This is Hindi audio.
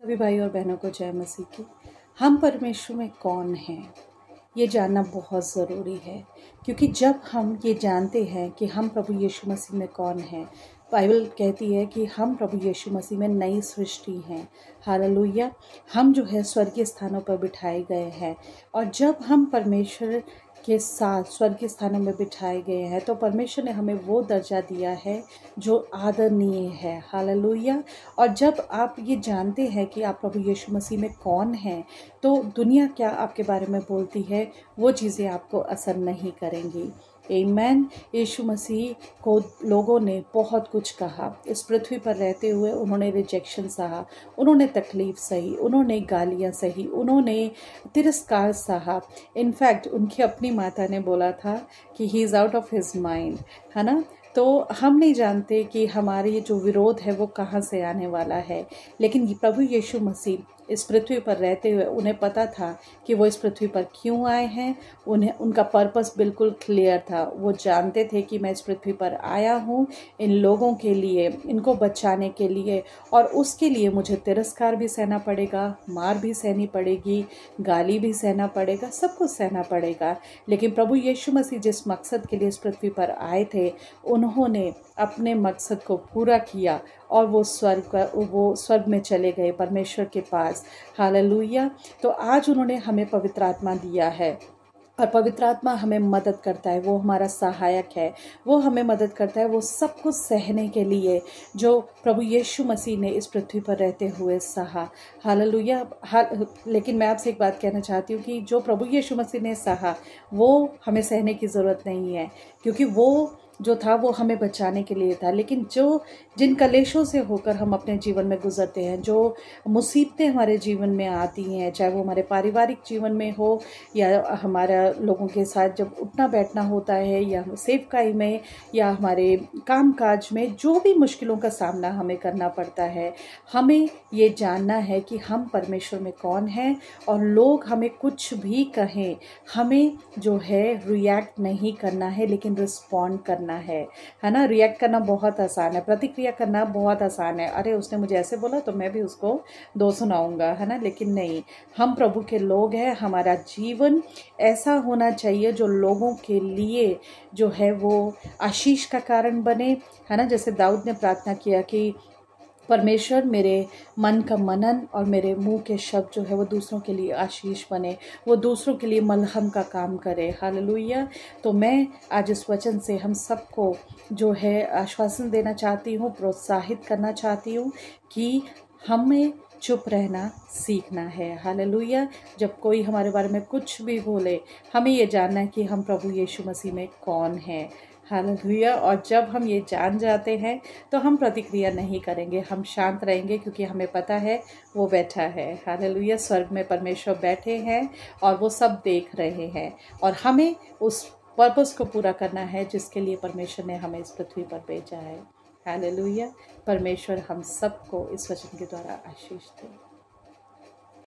सभी भाई और बहनों को जय मसीह की। हम परमेश्वर में कौन हैं ये जानना बहुत ज़रूरी है, क्योंकि जब हम ये जानते हैं कि हम प्रभु यीशु मसीह में कौन हैं, बाइबल कहती है कि हम प्रभु यीशु मसीह में नई सृष्टि हैं। हालेलुया। हम जो है स्वर्गीय स्थानों पर बिठाए गए हैं, और जब हम परमेश्वर के साथ स्वर्गीय स्थानों में बिठाए गए हैं तो परमेश्वर ने हमें वो दर्जा दिया है जो आदरणीय है। हालेलुया। और जब आप ये जानते हैं कि आप प्रभु यीशु मसीह में कौन हैं, तो दुनिया क्या आपके बारे में बोलती है वो चीज़ें आपको असर नहीं करेंगी। आमीन। यीशु मसीह को लोगों ने बहुत कुछ कहा, इस पृथ्वी पर रहते हुए उन्होंने रिजेक्शन सहा, उन्होंने तकलीफ़ सही, उन्होंने गालियाँ सही, उन्होंने तिरस्कार सहा। इनफैक्ट उनकी अपनी माता ने बोला था कि he is out of his mind, है ना। तो हम नहीं जानते कि हमारी जो विरोध है वो कहाँ से आने वाला है, लेकिन प्रभु यीशु मसीह इस पृथ्वी पर रहते हुए उन्हें पता था कि वो इस पृथ्वी पर क्यों आए हैं। उन्हें उनका पर्पस बिल्कुल क्लियर था। वो जानते थे कि मैं इस पृथ्वी पर आया हूँ इन लोगों के लिए, इनको बचाने के लिए, और उसके लिए मुझे तिरस्कार भी सहना पड़ेगा, मार भी सहनी पड़ेगी, गाली भी सहना पड़ेगा, सब कुछ सहना पड़ेगा। लेकिन प्रभु यीशु मसीह जिस मकसद के लिए इस पृथ्वी पर आए थे, उन्होंने अपने मकसद को पूरा किया और वो स्वर्ग में चले गए, परमेश्वर के पास। हालेलुया। तो आज उन्होंने हमें पवित्र आत्मा दिया है, और पवित्र आत्मा हमें मदद करता है, वो हमारा सहायक है, वो हमें मदद करता है वो सब कुछ सहने के लिए जो प्रभु यीशु मसीह ने इस पृथ्वी पर रहते हुए सहा। हालेलुया। लेकिन मैं आपसे एक बात कहना चाहती हूँ कि जो प्रभु यीशु मसीह ने सहा वो हमें सहने की ज़रूरत नहीं है, क्योंकि वो जो था वो हमें बचाने के लिए था। लेकिन जिन कलेशों से होकर हम अपने जीवन में गुजरते हैं, जो मुसीबतें हमारे जीवन में आती हैं, चाहे वो हमारे पारिवारिक जीवन में हो या हमारा लोगों के साथ जब उठना बैठना होता है, या सेवकाई में, या हमारे कामकाज में, जो भी मुश्किलों का सामना हमें करना पड़ता है, हमें ये जानना है कि हम परमेश्वर में कौन हैं। और लोग हमें कुछ भी कहें, हमें जो है रिएक्ट नहीं करना है, लेकिन रिस्पॉन्ड करना है ना। रिएक्ट करना बहुत आसान है, प्रतिक्रिया करना बहुत आसान है। अरे उसने मुझे ऐसे बोला तो मैं भी उसको दो सुनाऊंगा, है ना। लेकिन नहीं, हम प्रभु के लोग हैं, हमारा जीवन ऐसा होना चाहिए जो लोगों के लिए जो है वो आशीष का कारण बने, है ना। जैसे दाऊद ने प्रार्थना किया कि परमेश्वर मेरे मन का मनन और मेरे मुंह के शब्द जो है वो दूसरों के लिए आशीष बने, वो दूसरों के लिए मलहम का काम करे। हालेलुया। तो मैं आज इस वचन से हम सबको जो है आश्वासन देना चाहती हूँ, प्रोत्साहित करना चाहती हूँ कि हमें चुप रहना सीखना है। हालेलुया। जब कोई हमारे बारे में कुछ भी बोले, हमें ये जानना है कि हम प्रभु यीशु मसीह में कौन हैं। हालेलुया। और जब हम ये जान जाते हैं तो हम प्रतिक्रिया नहीं करेंगे, हम शांत रहेंगे, क्योंकि हमें पता है वो बैठा है। हालेलुया। स्वर्ग में परमेश्वर बैठे हैं और वो सब देख रहे हैं, और हमें उस पर्पस को पूरा करना है जिसके लिए परमेश्वर ने हमें इस पृथ्वी पर भेजा है। हालेलुया। परमेश्वर हम सबको इस वचन के द्वारा आशीष दे।